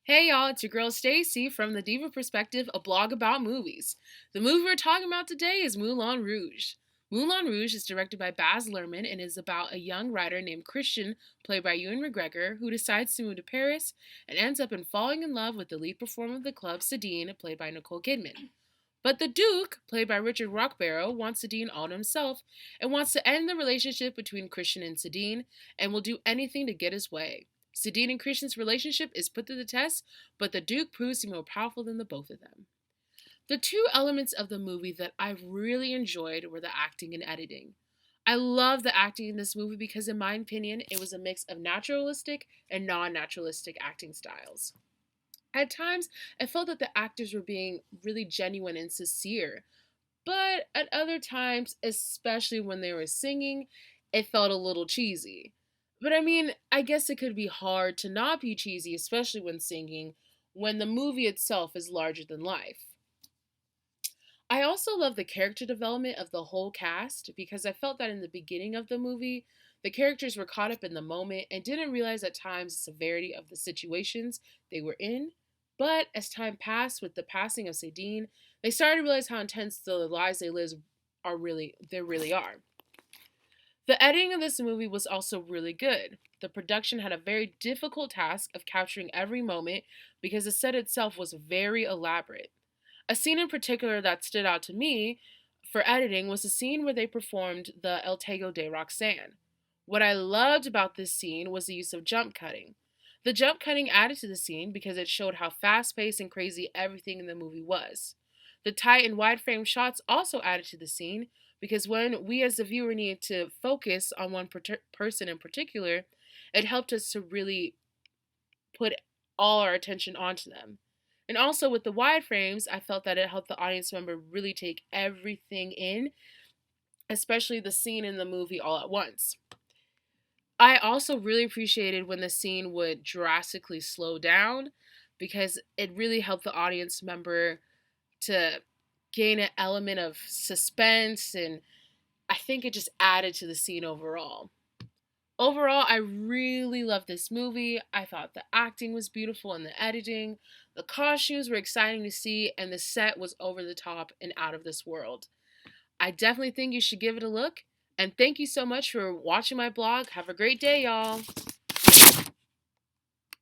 Hey y'all, it's your girl Stacy from The Diva Perspective, a blog about movies. The movie we're talking about today is Moulin Rouge. Moulin Rouge is directed by Baz Luhrmann and is about a young writer named Christian, played by Ewan McGregor, who decides to move to Paris and ends up falling in love with the lead performer of the club, Cited, played by Nicole Kidman. But the Duke, played by Richard Rockbarrow, wants Cited all to himself and wants to end the relationship between Christian and Cited and will do anything to get his way. Cited and Christian's relationship is put to the test, but the Duke proves to be more powerful than the both of them. The two elements of the movie that I really enjoyed were the acting and editing. I love the acting in this movie because, in my opinion, it was a mix of naturalistic and non naturalistic acting styles. At times, I felt that the actors were being really genuine and sincere, but at other times, especially when they were singing, it felt a little cheesy. But I mean, I guess it could be hard to not be cheesy, especially when singing, when the movie itself is larger than life. I also love the character development of the whole cast because I felt that in the beginning of the movie, the characters were caught up in the moment and didn't realize at times the severity of the situations they were in. But as time passed with the passing of Sadine, they started to realize how intense the lives they really are. The editing of this movie was also really good. The production had a very difficult task of capturing every moment because the set itself was very elaborate. A scene in particular that stood out to me for editing was the scene where they performed the El Tego de Roxanne. What I loved about this scene was the use of jump cutting. The jump cutting added to the scene because it showed how fast paced and crazy everything in the movie was. The tight and wide frame shots also added to the scene because when we as the viewer needed to focus on one person in particular, it helped us to really put all our attention onto them. And also with the wide frames, I felt that it helped the audience member really take everything in, especially the scene in the movie all at once. I also really appreciated when the scene would drastically slow down because it really helped the audience member to gain an element of suspense, and I think it just added to the scene overall. Overall, I really loved this movie. I thought the acting was beautiful and the editing. The costumes were exciting to see, and the set was over the top and out of this world. I definitely think you should give it a look. And thank you so much for watching my blog. Have a great day, y'all.